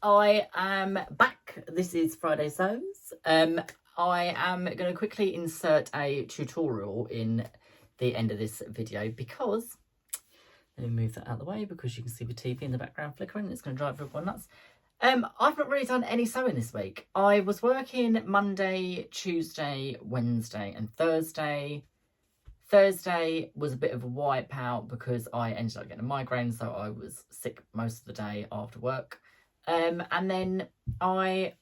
I am back. This is Friday Sews. I am going to quickly insert a tutorial in the end of this video because, let me move that out of the way because you can see the TV in the background flickering. It's going to drive everyone nuts. I've not really done any sewing this week. I was working Monday, Tuesday, Wednesday and Thursday. Thursday was a bit of a wipeout because I ended up getting a migraine, so I was sick most of the day after work. And then I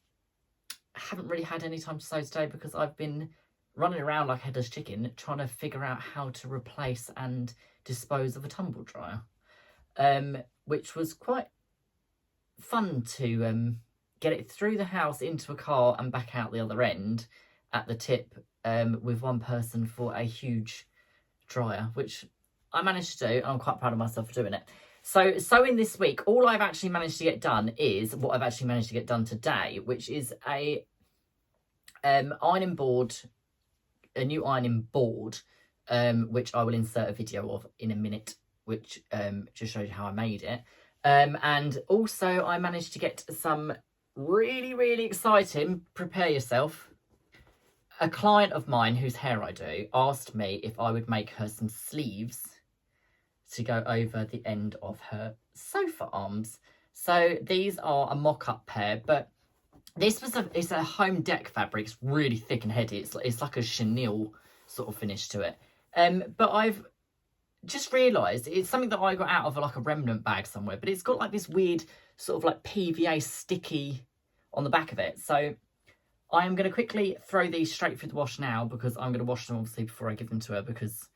haven't really had any time to sew today because I've been running around like a headless chicken trying to figure out how to replace and dispose of a tumble dryer, which was quite fun to get it through the house into a car and back out the other end at the tip with one person for a huge dryer, which I managed to do, and I'm quite proud of myself for doing it. So sewing this week, all I've actually managed to get done is what I've actually managed to get done today, which is a ironing board, a new ironing board, which I will insert a video of in a minute, which just shows you how I made it. And also I managed to get some really exciting, prepare yourself. A client of mine whose hair I do asked me if I would make her some sleeves to go over the end of her sofa arms. So these are a mock-up pair, but this was it's a home deck fabric. It's really thick and heady. It's like a chenille sort of finish to it. But I've just realised it's something that I got out of like a remnant bag somewhere, but it's got like this weird sort of like PVA sticky on the back of it. So I am going to quickly throw these straight through the wash now because I'm going to wash them obviously before I give them to her because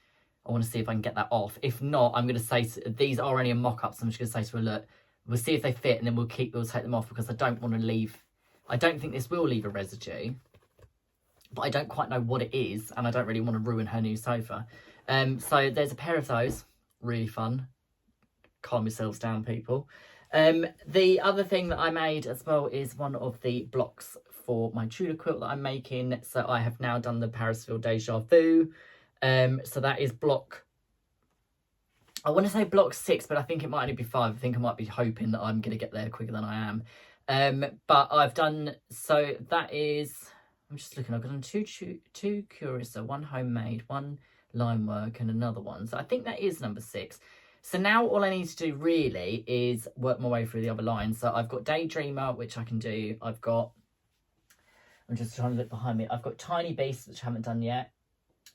I want to see if I can get that off. If not, I'm going to say these are only a mock-up, so I'm just going to say to her, look, we'll see if they fit and then we'll take them off because I don't want to leave. I don't think this will leave a residue, but I don't quite know what it is and I don't really want to ruin her new sofa. So there's a pair of those, really fun. Calm yourselves down, people. The other thing that I made as well is one of the blocks for my Tudor quilt that I'm making. So I have now done the Parisville Deja Vu. So that is block, I want to say block 6, but I think it might only be 5. I think I might be hoping that I'm going to get there quicker than I am. But I've done, so that is, I'm just looking, I've done two curious, so one homemade, one line work and another one. So I think that is number 6. So now all I need to do really is work my way through the other lines. So I've got Daydreamer, which I can do. I've got, I'm just trying to look behind me. I've got Tiny Beast, which I haven't done yet.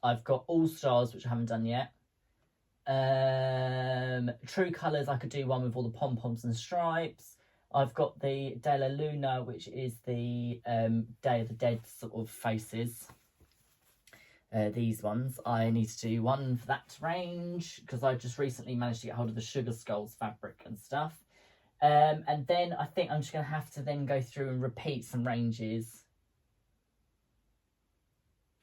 I've got All Stars, which I haven't done yet. True Colours, I could do one with all the pom-poms and stripes. I've got the De La Luna, which is the Day of the Dead sort of faces. These ones. I need to do one for that range because I just recently managed to get hold of the Sugar Skulls fabric and stuff. And then I think I'm just going to have to then go through and repeat some ranges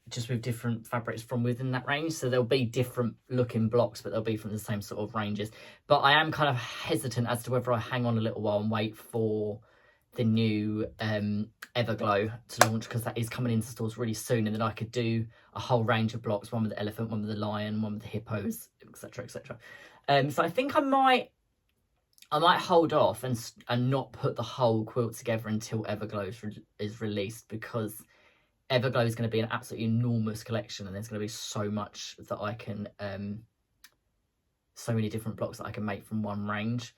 just with different fabrics from within that range. So there'll be different looking blocks, but they'll be from the same sort of ranges. But I am kind of hesitant as to whether I hang on a little while and wait for the new Everglow to launch because that is coming into stores really soon, and then I could do a whole range of blocks, one with the elephant, one with the lion, one with the hippos, etc, etc. So I think I might hold off and not put the whole quilt together until Everglow is released, because Everglow is going to be an absolutely enormous collection, and there's going to be so much that I can so many different blocks that I can make from one range.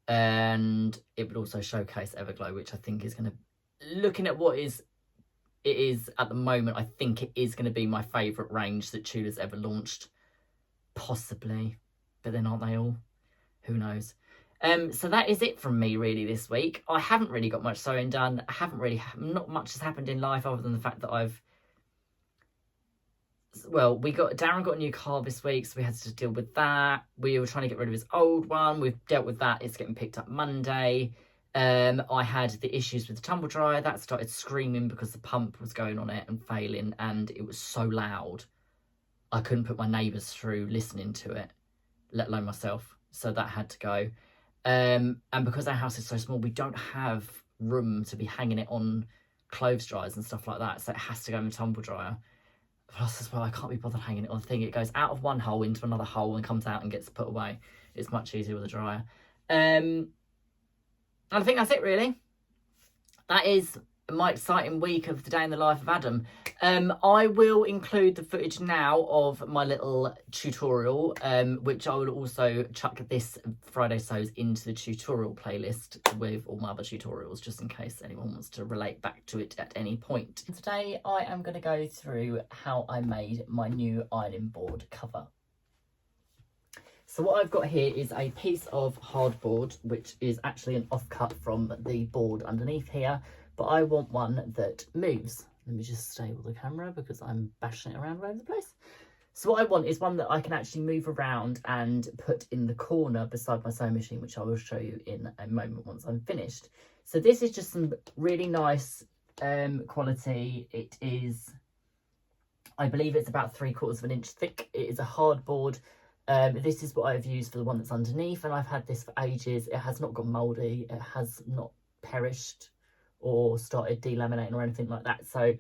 And it would also showcase Everglow, which I think is going to, looking at what it is at the moment, I think it is going to be my favourite range that Tudor's ever launched, possibly, but then aren't they all? Who knows? So that is it from me really this week. I haven't really got much sewing done. Not much has happened in life other than the fact that Darren got a new car this week, so we had to deal with that. We were trying to get rid of his old one. We've dealt with that. It's getting picked up Monday. I had the issues with the tumble dryer. That started screaming because the pump was going on it and failing, and it was so loud I couldn't put my neighbours through listening to it, let alone myself. So that had to go. And because our house is so small, we don't have room to be hanging it on clothes dryers and stuff like that, so it has to go in the tumble dryer. Plus as well, I can't be bothered hanging it on a thing. It goes out of one hole into another hole and comes out and gets put away. It's much easier with a dryer. And I think that's it really. that is my exciting week of the day in the life of Adam. I will include the footage now of my little tutorial, which I will also chuck this Friday Sews into the tutorial playlist with all my other tutorials, just in case anyone wants to relate back to it at any point. Today I am going to go through how I made my new ironing board cover. So what I've got here is a piece of hardboard, which is actually an offcut from the board underneath here, but I want one that moves. Let me just stable the camera because I'm bashing it around all over the place. So what I want is one that I can actually move around and put in the corner beside my sewing machine, which I will show you in a moment once I'm finished. So this is just some really nice quality. It is, I believe it's about 3/4 of an inch thick. It is a hardboard. This is what I've used for the one that's underneath, and I've had this for ages. It has not got mouldy, it has not perished or started delaminating or anything like that. So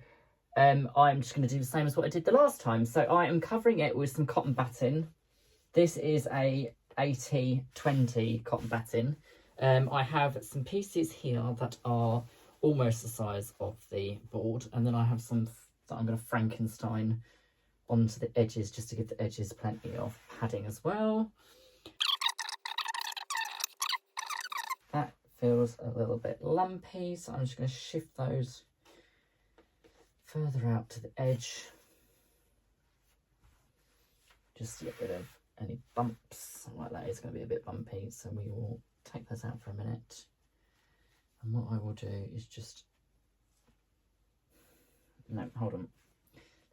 I'm just going to do the same as what I did the last time. So I am covering it with some cotton batting. This is a 80/20 cotton batting. I have some pieces here that are almost the size of the board, and then I have some that I'm going to Frankenstein onto the edges just to give the edges plenty of padding as well. That feels a little bit lumpy, so I'm just going to shift those further out to the edge just to get rid of any bumps. Like that is going to be a bit bumpy, so we will take those out for a minute. And what I will do is just, no, hold on.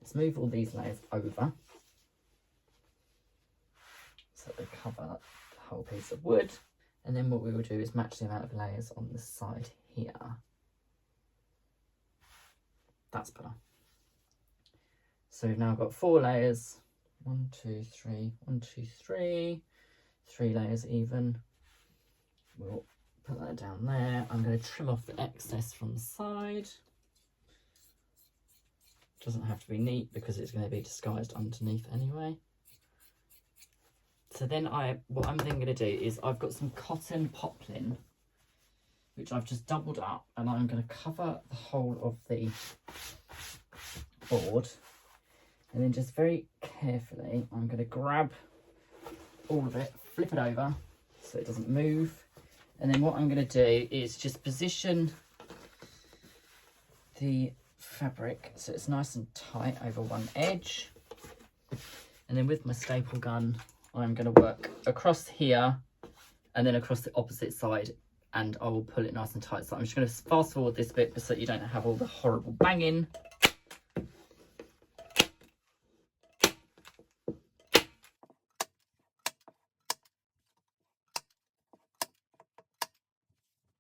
Let's move all these layers over so they cover the whole piece of wood. And then what we will do is match the amount of layers on the side here. That's better. So we've now got 4 layers. 1, 2, 3, 1, 2, 3. 3 layers even. We'll put that down there. I'm going to trim off the excess from the side. Doesn't have to be neat because it's going to be disguised underneath anyway. So then what I'm then going to do is I've got some cotton poplin, which I've just doubled up, and I'm going to cover the whole of the board, and then just very carefully I'm going to grab all of it, flip it over so it doesn't move, and then what I'm going to do is just position the fabric so it's nice and tight over one edge, and then with my staple gun I'm going to work across here and then across the opposite side, and I will pull it nice and tight. So I'm just going to fast forward this bit so that you don't have all the horrible banging.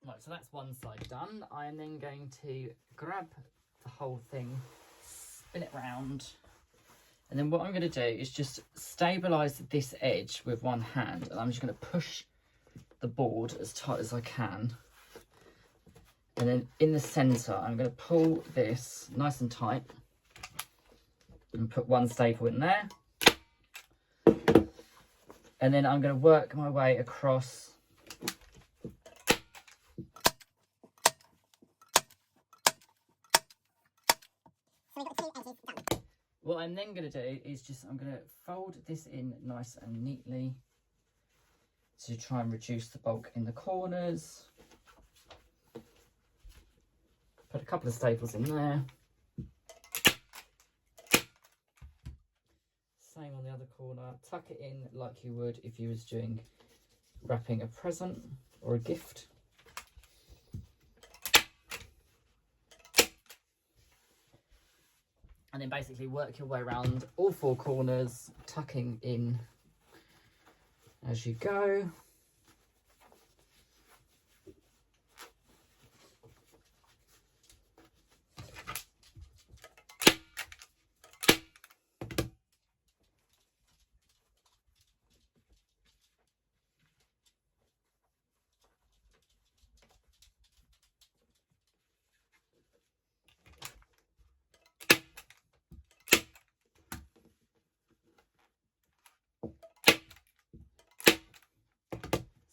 Right, so that's one side done. I am then going to grab the whole thing, spin it round, and then what I'm going to do is just stabilise this edge with one hand, and I'm just going to push the board as tight as I can. And then in the centre, I'm going to pull this nice and tight and put one staple in there. And then I'm going to work my way across What I'm then going to do is I'm going to fold this in nice and neatly to try and reduce the bulk in the corners. Put a couple of staples in there. Same on the other corner. Tuck it in like you would if you was doing wrapping a present or a gift. And then basically work your way around all 4 corners, tucking in as you go.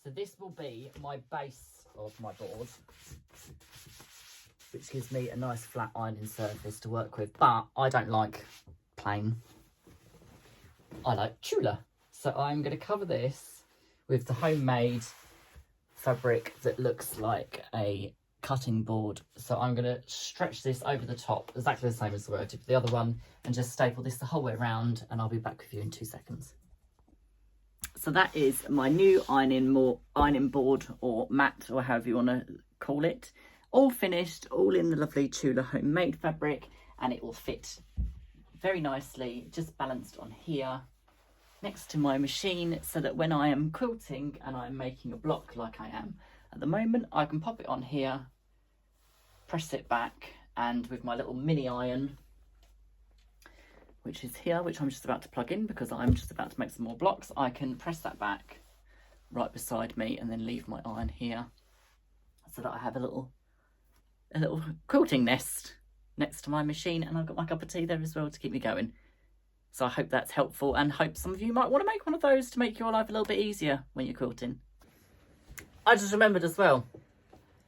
So this will be my base of my board. which gives me a nice flat ironing surface to work with. But I don't like plain. I like tulle. So I'm going to cover this with the homemade fabric that looks like a cutting board. So I'm going to stretch this over the top, exactly the same as the way I did for the other one, and just staple this the whole way around, and I'll be back with you in 2 seconds. So that is my new ironing board, or mat, or however you want to call it. All finished, all in the lovely tulle homemade fabric, and it will fit very nicely, just balanced on here next to my machine, so that when I am quilting and I'm making a block like I am at the moment, I can pop it on here, press it back, and with my little mini iron, which is here, which I'm just about to plug in because I'm just about to make some more blocks, I can press that back right beside me and then leave my iron here, so that I have a little quilting nest next to my machine, and I've got my cup of tea there as well to keep me going. So I hope that's helpful, and hope some of you might want to make one of those to make your life a little bit easier when you're quilting. I just remembered as well,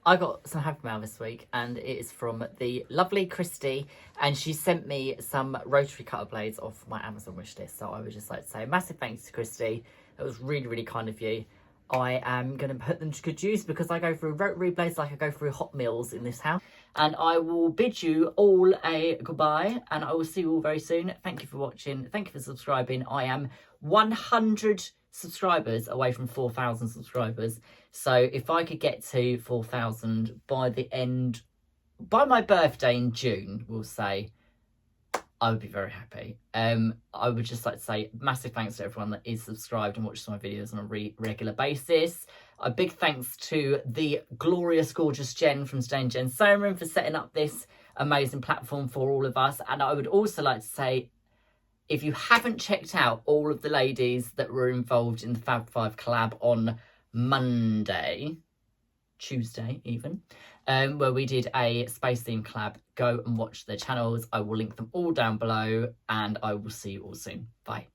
I got some happy mail this week, and it is from the lovely Christy, and she sent me some rotary cutter blades off my Amazon wish list. So I would just like to say a massive thanks to Christy. It was really, really kind of you. I am going to put them to good use because I go through rotary blades like I go through hot meals in this house. And I will bid you all a goodbye, and I will see you all very soon. Thank you for watching. Thank you for subscribing. I am 100 subscribers away from 4,000 subscribers. So if I could get to 4,000 by my birthday in June, we'll say, I would be very happy. I would just like to say massive thanks to everyone that is subscribed and watches my videos on a regular basis. A big thanks to the glorious, gorgeous Jen from Stay in Jen's Sewing Room for setting up this amazing platform for all of us. And I would also like to say, if you haven't checked out all of the ladies that were involved in the Fab 5 collab on Tuesday even, where we did a space theme collab, go and watch their channels. I will link them all down below, and I will see you all soon. Bye.